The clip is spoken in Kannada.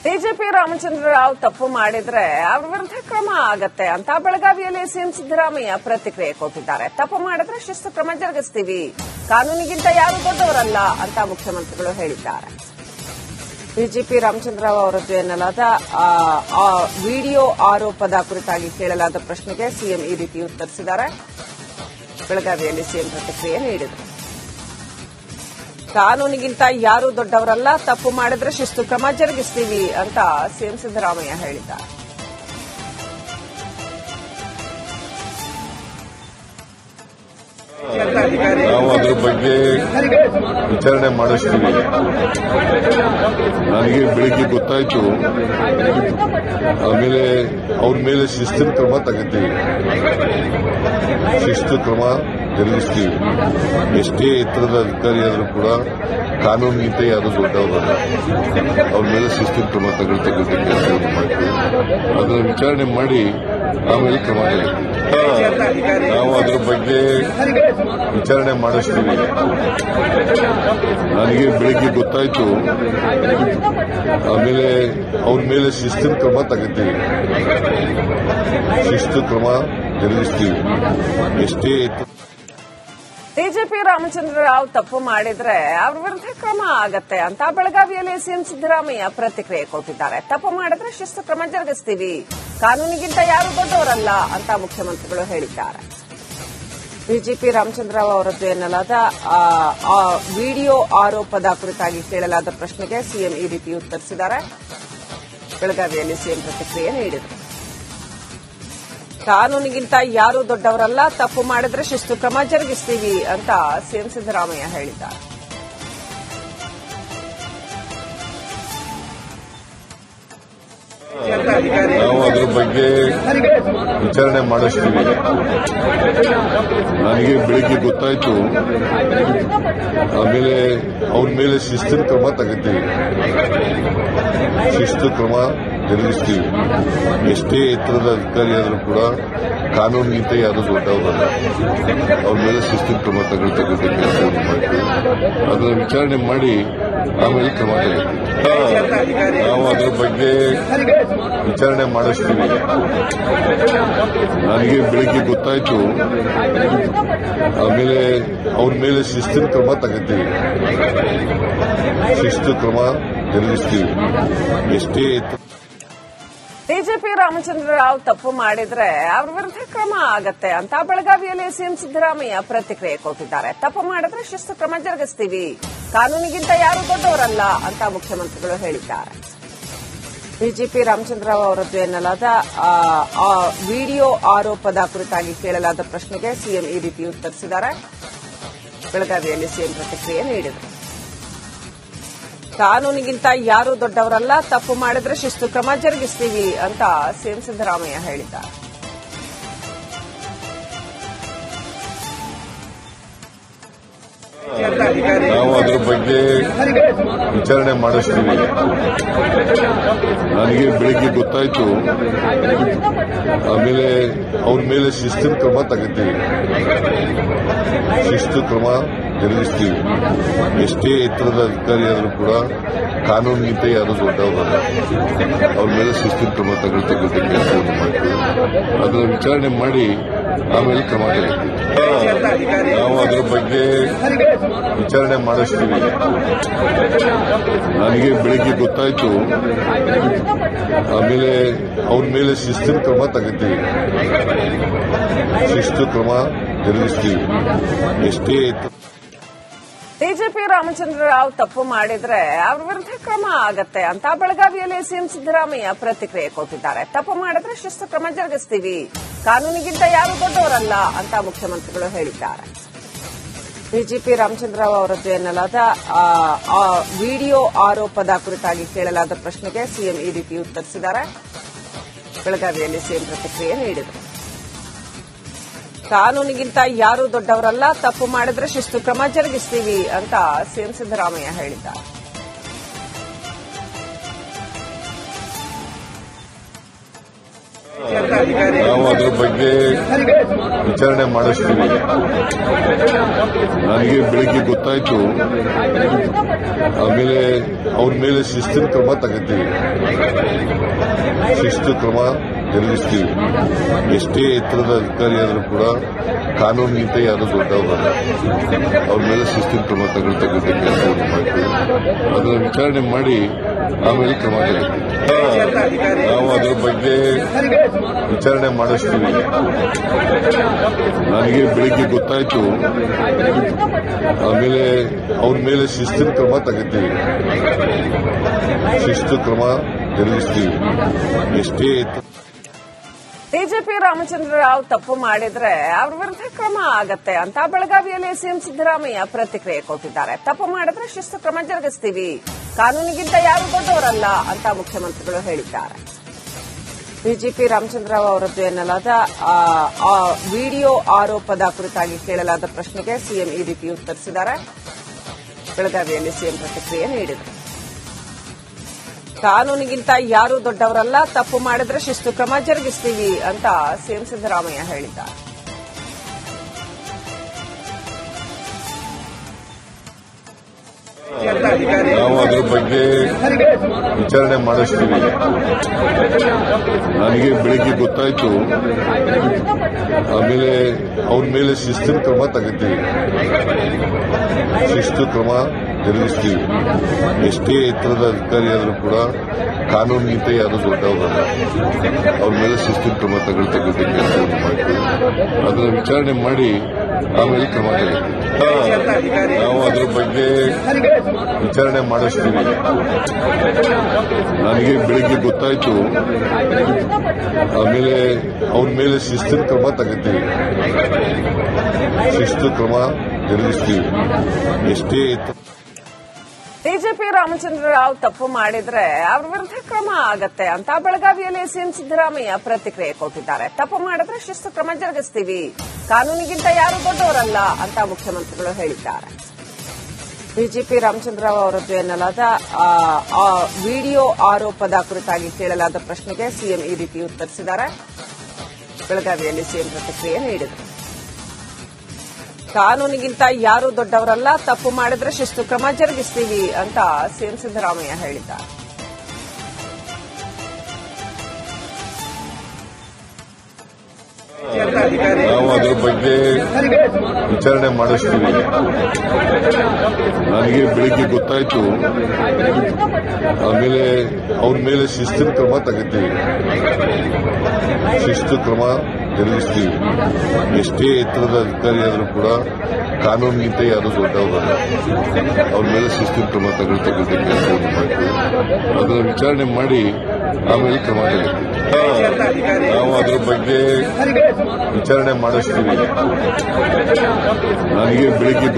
ಬಿಜೆಪಿ ರಾಮಚಂದ್ರ ರಾವ್ ತಪ್ಪು ಮಾಡಿದ್ರೆ ಅವ್ರ ವಿರುದ್ಧ ಕ್ರಮ ಆಗತ್ತೆ ಅಂತ ಬೆಳಗಾವಿಯಲ್ಲಿ ಸಿಎಂ ಸಿದ್ದರಾಮಯ್ಯ ಪ್ರತಿಕ್ರಿಯೆ ಕೊಟ್ಟಿದ್ದಾರೆ. ತಪ್ಪು ಮಾಡಿದ್ರೆ ಶಿಸ್ತು ಕ್ರಮ ಜರುಗಿಸ್ತೀವಿ, ಕಾನೂನಿಗಿಂತ ಯಾರು ದೊಡ್ಡವರಲ್ಲ ಅಂತ ಮುಖ್ಯಮಂತ್ರಿಗಳು ಹೇಳಿದ್ದಾರೆ. ಬಿಜೆಪಿ ರಾಮಚಂದ್ರ ರಾವ್ ಅವರದ್ದು ಎನ್ನಲಾದ ವಿಡಿಯೋ ಆರೋಪದ ಕುರಿತಾಗಿ ಕೇಳಲಾದ ಪ್ರಶ್ನೆಗೆ ಸಿಎಂ ಈ ರೀತಿ ಉತ್ತರಿಸಿದ್ದಾರೆ. ಬೆಳಗಾವಿಯಲ್ಲಿ ಸಿಎಂ ಪ್ರತಿಕ್ರಿಯೆ ನೀಡಿದರು. ಕಾನೂನಿಗಿಂತ ಯಾರೂ ದೊಡ್ಡವರಲ್ಲ, ತಪ್ಪು ಮಾಡಿದ್ರೆ ಶಿಸ್ತು ಕ್ರಮ ಜರುಗಿಸ್ತೀವಿ ಅಂತ ಸಿಎಂ ಸಿದ್ದರಾಮಯ್ಯ ಹೇಳಿದ್ದಾರೆ. ನಾವು ಅದರ ಬಗ್ಗೆ ವಿಚಾರಣೆ ಮಾಡಿಸ್ತೀವಿ. ನನಗೆ ಬೆಳಿಗ್ಗೆ ಗೊತ್ತಾಯ್ತು, ಆಮೇಲೆ ಅವ್ರ ಮೇಲೆ ಶಿಸ್ತಿನ ಕ್ರಮ ತಗೋತೀವಿ, ಶಿಸ್ತು ಕ್ರಮ ಜರುಗಿಸ್ತೀವಿ. ಎಷ್ಟೇ ಎತ್ತರದ ಅಧಿಕಾರಿ ಆದರೂ ಕೂಡ ಕಾನೂನಿಗಿಂತ ಯಾರು ದೊಡ್ಡವರಲ್ಲ, ಅವ್ರ ಮೇಲೆ ಶಿಸ್ತಿನ ಕ್ರಮ ತಗೊಳ್ತಕ್ಕಂಥ ಕೆಲಸವನ್ನು ಮಾಡ್ತೀವಿ. ಅದನ್ನು ವಿಚಾರಣೆ ಮಾಡಿ ಆಮೇಲೆ ಕ್ರಮ ತಗೊಳ್ತೀವಿ. ನಾವು ಅದರ ಬಗ್ಗೆ ವಿಚಾರಣೆ ಮಾಡಿಸ್ತೀವಿ. ನನಗೆ ಬೆಳಿಗ್ಗೆ ಗೊತ್ತಾಯ್ತು, ಆಮೇಲೆ ಅವ್ರ ಮೇಲೆ ಶಿಸ್ತಿನ ಕ್ರಮ ತಗೋತೀವಿ, ಶಿಸ್ತು ಕ್ರಮ ಜರುಗಿಸ್ತೀವಿ. ಎಷ್ಟೇ ಬಿಜೆಪಿ ರಾಮಚಂದ್ರ ರಾವ್ ತಪ್ಪು ಮಾಡಿದ್ರೆ ಅವ್ರ ವಿರುದ್ಧ ಕ್ರಮ ಆಗತ್ತೆ ಅಂತ ಬೆಳಗಾವಿಯಲ್ಲಿ ಸಿಎಂ ಸಿದ್ದರಾಮಯ್ಯ ಪ್ರತಿಕ್ರಿಯೆ ಕೊಟ್ಟಿದ್ದಾರೆ. ತಪ್ಪು ಮಾಡಿದ್ರೆ ಶಿಸ್ತು ಕ್ರಮ ಜರುಗಿಸ್ತೀವಿ, ಕಾನೂನಿಗಿಂತ ಯಾರು ದೊಡ್ಡವರಲ್ಲ ಅಂತ ಮುಖ್ಯಮಂತ್ರಿಗಳು ಹೇಳಿದ್ದಾರೆ. ಬಿಜೆಪಿ ರಾಮಚಂದ್ರ ರಾವ್ ಅವರದ್ದು ಎನ್ನಲಾದ ವಿಡಿಯೋ ಆರೋಪದ ಕುರಿತಾಗಿ ಕೇಳಲಾದ ಪ್ರಶ್ನೆಗೆ ಸಿಎಂ ಈ ರೀತಿ ಉತ್ತರಿಸಿದ್ದಾರೆ. ಬೆಳಗಾವಿಯಲ್ಲಿ ಸಿಎಂ ಪ್ರತಿಕ್ರಿಯೆ ನೀಡಿದರು. ಕಾನೂನಿಗಿಂತ ಯಾರೂ ದೊಡ್ಡವರಲ್ಲ, ತಪ್ಪು ಮಾಡಿದ್ರೆ ಶಿಸ್ತು ಕ್ರಮ ಜರುಗಿಸ್ತೀವಿ ಅಂತ ಸಿಎಂ ಸಿದ್ದರಾಮಯ್ಯ ಹೇಳಿದ್ದಾರೆ. ನಾವು ಅದರ ಬಗ್ಗೆ ವಿಚಾರಣೆ ಮಾಡಿಸ್ತೀವಿ. ನನಗೆ ಬೆಳಿಗ್ಗೆ ಗೊತ್ತಾಯ್ತು, ಆಮೇಲೆ ಅವ್ರ ಮೇಲೆ ಶಿಸ್ತಿನ ಕ್ರಮ ತಗೋತೀವಿ, ಶಿಸ್ತು ಕ್ರಮ ಜರುಗಿಸ್ತೀವಿ. ಎಷ್ಟೇ ಎತ್ತರದ ಅಧಿಕಾರಿ ಆದರೂ ಕೂಡ ಕಾನೂನಿಗಿಂತ ಯಾರು ದೊಡ್ಡವರಲ್ಲ, ಅವ್ರ ಮೇಲೆ ಶಿಸ್ತಿನ ಕ್ರಮ ತಗೊಳ್ತಕ್ಕಂಥ ಕೆಲಸವನ್ನು ಮಾಡ್ತೀವಿ. ಅದನ್ನು ವಿಚಾರಣೆ ಮಾಡಿ ಆಮೇಲೆ ಕ್ರಮ ತಗೊಳ್ತೀವಿ. ನಾವು ಅದರ ಬಗ್ಗೆ ವಿಚಾರಣೆ ಮಾಡಿಸ್ತೀವಿ. ನನಗೆ ಬೆಳಿಗ್ಗೆ ಗೊತ್ತಾಯ್ತು, ಆಮೇಲೆ ಅವ್ರ ಮೇಲೆ ಶಿಸ್ತಿನ ಕ್ರಮ ತಗೋತೀವಿ, ಶಿಸ್ತು ಕ್ರಮ ಜರುಗಿಸ್ತೀವಿ. ಎಷ್ಟೇ ಬಿಜೆಪಿ ರಾಮಚಂದ್ರ ರಾವ್ ತಪ್ಪು ಮಾಡಿದ್ರೆ ಅವ್ರ ವಿರುದ್ಧ ಕ್ರಮ ಆಗತ್ತೆ ಅಂತ ಬೆಳಗಾವಿಯಲ್ಲಿ ಸಿಎಂ ಸಿದ್ದರಾಮಯ್ಯ ಪ್ರತಿಕ್ರಿಯೆ ಕೊಟ್ಟಿದ್ದಾರೆ. ತಪ್ಪು ಮಾಡಿದ್ರೆ ಶಿಸ್ತು ಕ್ರಮ ಜರುಗಿಸ್ತೀವಿ, ಕಾನೂನಿಗಿಂತ ಯಾರು ದೊಡ್ಡವರಲ್ಲ ಅಂತ ಮುಖ್ಯಮಂತ್ರಿಗಳು ಹೇಳಿದ್ದಾರೆ. ಬಿಜೆಪಿ ರಾಮಚಂದ್ರ ರಾವ್ ಅವರದ್ದು ಎನ್ನಲಾದ ವಿಡಿಯೋ ಆರೋಪದ ಕುರಿತಾಗಿ ಕೇಳಲಾದ ಪ್ರಶ್ನೆಗೆ ಸಿಎಂ ಈ ರೀತಿ ಉತ್ತರಿಸಿದ್ದಾರೆ. ಬೆಳಗಾವಿಯಲ್ಲಿ ಸಿಎಂ ಪ್ರತಿಕ್ರಿಯೆ ನೀಡಿದರು. ಕಾನೂನಿಗಿಂತ ಯಾರೂ ದೊಡ್ಡವರಲ್ಲ, ತಪ್ಪು ಮಾಡಿದ್ರೆ ಶಿಸ್ತು ಕ್ರಮ ಜರುಗಿಸ್ತೀವಿ ಅಂತ ಸಿಎಂ ಸಿದ್ದರಾಮಯ್ಯ ಹೇಳಿದ್ದಾರೆ. ನಾವು ಅದರ ಬಗ್ಗೆ ವಿಚಾರಣೆ ಮಾಡಿಸ್ತೀವಿ. ನನಗೆ ಬೆಳಿಗ್ಗೆ ಗೊತ್ತಾಯ್ತು, ಆಮೇಲೆ ಅವ್ರ ಮೇಲೆ ಶಿಸ್ತಿನ ಕ್ರಮ ತಗೋತೀವಿ, ಶಿಸ್ತು ಕ್ರಮ ಜರುಗಿಸ್ತೀವಿ. ಎಷ್ಟೇ ಎತ್ತರದ ಅಧಿಕಾರಿ ಆದರೂ ಕೂಡ ಕಾನೂನಿಗಿಂತ ಯಾರು ದೊಡ್ಡವರಲ್ಲ, ಅವ್ರ ಮೇಲೆ ಶಿಸ್ತಿನ ಕ್ರಮ ತಗೊಳ್ತಕ್ಕಂಥ ಕೆಲಸವನ್ನು ಮಾಡ್ತೀವಿ. ಅದನ್ನು ವಿಚಾರಣೆ ಮಾಡಿ ಆಮೇಲೆ ಕ್ರಮ ತಗೊಳ್ತೀವಿ. ನಾವು ಅದರ ಬಗ್ಗೆ ವಿಚಾರಣೆ ಮಾಡಿಸ್ತೀವಿ. ನನಗೆ ಬೆಳಿಗ್ಗೆ ಗೊತ್ತಾಯ್ತು, ಆಮೇಲೆ ಅವ್ರ ಮೇಲೆ ಶಿಸ್ತಿನ ಕ್ರಮ ತಗೋತೀವಿ, ಶಿಸ್ತು ಕ್ರಮ ಜರುಗಿಸ್ತೀವಿ. ಎಷ್ಟೇ ಬಿಜೆಪಿ ರಾಮಚಂದ್ರ ರಾವ್ ತಪ್ಪು ಮಾಡಿದ್ರೆ ಅವ್ರ ವಿರುದ್ಧ ಕ್ರಮ ಆಗತ್ತೆ ಅಂತ ಬೆಳಗಾವಿಯಲ್ಲಿ ಸಿಎಂ ಸಿದ್ದರಾಮಯ್ಯ ಪ್ರತಿಕ್ರಿಯೆ ಕೊಟ್ಟಿದ್ದಾರೆ. ತಪ್ಪು ಮಾಡಿದ್ರೆ ಶಿಸ್ತು ಕ್ರಮ ಜರುಗಿಸ್ತೀವಿ, ಕಾನೂನಿಗಿಂತ ಯಾರು ದೊಡ್ಡವರಲ್ಲ ಅಂತ ಮುಖ್ಯಮಂತ್ರಿಗಳು ಹೇಳಿದ್ದಾರೆ. ಬಿಜೆಪಿ ರಾಮಚಂದ್ರ ರಾವ್ ಅವರದ್ದು ಎನ್ನಲಾದ ವಿಡಿಯೋ ಆರೋಪದ ಕುರಿತಾಗಿ ಕೇಳಲಾದ ಪ್ರಶ್ನೆಗೆ ಸಿಎಂ ಈ ರೀತಿ ಉತ್ತರಿಸಿದ್ದಾರೆ. ಬೆಳಗಾವಿಯಲ್ಲಿ ಸಿಎಂ ಪ್ರತಿಕ್ರಿಯೆ ನೀಡಿದರು. ಕಾನೂನಿಗಿಂತ ಯಾರೂ ದೊಡ್ಡವರಲ್ಲ, ತಪ್ಪು ಮಾಡಿದ್ರೆ ಶಿಸ್ತು ಕ್ರಮ ಜರುಗಿಸ್ತೀವಿ ಅಂತ ಸಿಎಂ ಸಿದ್ದರಾಮಯ್ಯ ಹೇಳಿದ್ದಾರೆ. ನಾವು ಅದರ ಬಗ್ಗೆ ವಿಚಾರಣೆ ಮಾಡಿಸ್ತೀವಿ. ನನಗೆ ಬೆಳಿಗ್ಗೆ ಗೊತ್ತಾಯ್ತು, ಆಮೇಲೆ ಅವ್ರ ಮೇಲೆ ಶಿಸ್ತಿನ ಕ್ರಮ ತಗೋತೀವಿ, ಶಿಸ್ತು ಕ್ರಮ ಜರುಗಿಸ್ತೀವಿ. ಎಷ್ಟೇ ಎತ್ತರದ ಅಧಿಕಾರಿ ಆದರೂ ಕೂಡ ಕಾನೂನಿಗಿಂತ ಯಾರು ದೊಡ್ಡವರಲ್ಲ. ಅವ್ರ ಮೇಲೆ ಶಿಸ್ತಿನ ಕ್ರಮ ತಗೊಳ್ತಕ್ಕಂಥ ಕೆಲಸವನ್ನು ಮಾಡ್ತೀವಿ. ಅದರ ವಿಚಾರಣೆ ಮಾಡಿ ಆಮೇಲೆ ಕ್ರಮ ತಗೋತೀವಿ. ನಾವು ಅದರ ಬಗ್ಗೆ ವಿಚಾರಣೆ ಮಾಡಿಸ್ತೀವಿ. ನನಗೆ ಬೆಳಿಗ್ಗೆ ಗೊತ್ತಾಯ್ತು, ಆಮೇಲೆ ಅವ್ರ ಮೇಲೆ ಶಿಸ್ತಿನ ಕ್ರಮ ತಗೋತೀವಿ, ಶಿಸ್ತು ಕ್ರಮ ಜರುಗಿಸ್ತೀವಿ. ಎಷ್ಟೇ ಟಿಜಿಪಿ ರಾಮಚಂದ್ರ ರಾವ್ ತಪ್ಪು ಮಾಡಿದ್ರೆ ಅವ್ರ ವಿರುದ್ಧ ಕ್ರಮ ಆಗತ್ತೆ ಅಂತ ಬೆಳಗಾವಿಯಲ್ಲಿ ಸಿಎಂ ಸಿದ್ದರಾಮಯ್ಯ ಪ್ರತಿಕ್ರಿಯೆ ಕೊಟ್ಟಿದ್ದಾರೆ. ತಪ್ಪು ಮಾಡಿದ್ರೆ ಶಿಸ್ತು ಕ್ರಮ ಜರುಗಿಸ್ತೀವಿ, ಕಾನೂನಿಗಿಂತ ಯಾರು ದೊಡ್ಡವರಲ್ಲ ಅಂತ ಮುಖ್ಯಮಂತ್ರಿಗಳು ಹೇಳಿದ್ದಾರೆ. ಡಿಜಿಪಿ ರಾಮಚಂದ್ರ ರಾವ್ ಅವರದ್ದು ಎನ್ನಲಾದ ವಿಡಿಯೋ ಆರೋಪದ ಕುರಿತಾಗಿ ಕೇಳಲಾದ ಪ್ರಶ್ನೆಗೆ ಸಿಎಂ ಈ ರೀತಿ ಉತ್ತರಿಸಿದ್ದಾರೆ. ಬೆಳಗಾವಿಯಲ್ಲಿ ಸಿಎಂ ಪ್ರತಿಕ್ರಿಯೆ ನೀಡಿದರು. ಕಾನೂನಿಗಿಂತ ಯಾರೂ ದೊಡ್ಡವರಲ್ಲ, ತಪ್ಪು ಮಾಡಿದ್ರೆ ಶಿಸ್ತು ಕ್ರಮ ಜರುಗಿಸ್ತೀವಿ ಅಂತ ಸಿಎಂ ಸಿದ್ದರಾಮಯ್ಯ ಹೇಳಿದ್ದಾರೆ. ನಾವು ಅದರ ಬಗ್ಗೆ ವಿಚಾರಣೆ ಮಾಡಿಸ್ತೀವಿ. ನನಗೆ ಬೆಳಿಗ್ಗೆ ಗೊತ್ತಾಯ್ತು, ಆಮೇಲೆ ಅವ್ರ ಮೇಲೆ ಶಿಸ್ತಿನ ಕ್ರಮ ತಗೋತೀವಿ, ಶಿಸ್ತು ಕ್ರಮ ಜರುಗಿಸ್ತೀವಿ. ಎಷ್ಟೇ ಎತ್ತರದ ಅಧಿಕಾರಿ ಆದರೂ ಕೂಡ ಕಾನೂನಿಗಿಂತ ಯಾರು ದೊಡ್ಡವರಲ್ಲ. ಅವ್ರ ಮೇಲೆ ಶಿಸ್ತಿನ ಕ್ರಮ ತಗೊಳ್ತಕ್ಕಂಥ ಕೆಲಸವನ್ನು ಮಾಡ್ತೀವಿ. ಅದರ ವಿಚಾರಣೆ ಮಾಡಿ ಆಮೇಲೆ ಕ್ರಮ ತಗೋತೀವಿ. ನಾವು ಅದರ ಬಗ್ಗೆ ವಿಚಾರಣೆ ಮಾಡಿಸ್ತೀವಿ. ನನಗೆ ಬೆಳಿಗ್ಗೆ ಗೊತ್ತಾಯ್ತು, ಆಮೇಲೆ ಅವ್ರ ಮೇಲೆ ಶಿಸ್ತಿನ ಕ್ರಮ ತಗೋತೀವಿ, ಶಿಸ್ತು ಕ್ರಮ ಜರುಗಿಸ್ತೀವಿ. ಎಷ್ಟೇ ಟಿಜಿಪಿ ರಾಮಚಂದ್ರ ರಾವ್ ತಪ್ಪು ಮಾಡಿದ್ರೆ ಅವ್ರ ವಿರುದ್ಧ ಕ್ರಮ ಆಗತ್ತೆ ಅಂತ ಬೆಳಗಾವಿಯಲ್ಲಿ ಸಿಎಂ ಸಿದ್ದರಾಮಯ್ಯ ಪ್ರತಿಕ್ರಿಯೆ ಕೊಟ್ಟಿದ್ದಾರೆ. ತಪ್ಪು ಮಾಡಿದ್ರೆ ಶಿಸ್ತು ಕ್ರಮ ಜರುಗಿಸ್ತೀವಿ, ಕಾನೂನಿಗಿಂತ ಯಾರು ದೊಡ್ಡವರಲ್ಲ ಅಂತ ಮುಖ್ಯಮಂತ್ರಿಗಳು ಹೇಳಿದ್ದಾರೆ. ಡಿಜಿಪಿ ರಾಮಚಂದ್ರ ರಾವ್ ಅವರದ್ದು ಎನ್ನಲಾದ ವಿಡಿಯೋ ಆರೋಪದ ಕುರಿತಾಗಿ ಕೇಳಲಾದ ಪ್ರಶ್ನೆಗೆ ಸಿಎಂ ಈ ರೀತಿ ಉತ್ತರಿಸಿದ್ದಾರೆ. ಬೆಳಗಾವಿಯಲ್ಲಿ ಸಿಎಂ ಪ್ರತಿಕ್ರಿಯೆ ನೀಡಿದರು. ಕಾನೂನಿಗಿಂತ ಯಾರೂ ದೊಡ್ಡವರಲ್ಲ, ತಪ್ಪು ಮಾಡಿದ್ರೆ ಶಿಸ್ತು ಕ್ರಮ ಜರುಗಿಸ್ತೀವಿ ಅಂತ ಸಿಎಂ ಸಿದ್ದರಾಮಯ್ಯ ಹೇಳಿದ್ದಾರೆ. ನಾವು ಅದರ ಬಗ್ಗೆ ವಿಚಾರಣೆ ಮಾಡಿಸ್ತೀವಿ. ನನಗೆ ಬೆಳಿಗ್ಗೆ ಗೊತ್ತಾಯ್ತು, ಆಮೇಲೆ ಅವ್ರ ಮೇಲೆ ಶಿಸ್ತಿನ ಕ್ರಮ ತಗೋತೀವಿ, ಶಿಸ್ತು ಕ್ರಮ ಜರುಗಿಸ್ತೀವಿ. ಎಷ್ಟೇ ಎತ್ತರದ ಅಧಿಕಾರಿ ಆದರೂ ಕೂಡ ಕಾನೂನಿಗಿಂತ ಯಾರು ದೊಡ್ಡವರಲ್ಲ. ಅವ್ರ ಮೇಲೆ ಶಿಸ್ತಿನ ಕ್ರಮ ತಗೊಳ್ತಕ್ಕಂಥ ಕೆಲಸವನ್ನು ಮಾಡ್ತೀವಿ. ಅದರ ವಿಚಾರಣೆ ಮಾಡಿ ಆಮೇಲೆ ಕ್ರಮ ತಗೋತೀವಿ. ನಾವು ಅದರ ಬಗ್ಗೆ ವಿಚಾರಣೆ ಮಾಡಿಸ್ತೀವಿ. ನನಗೆ ಬೆಳಿಗ್ಗೆ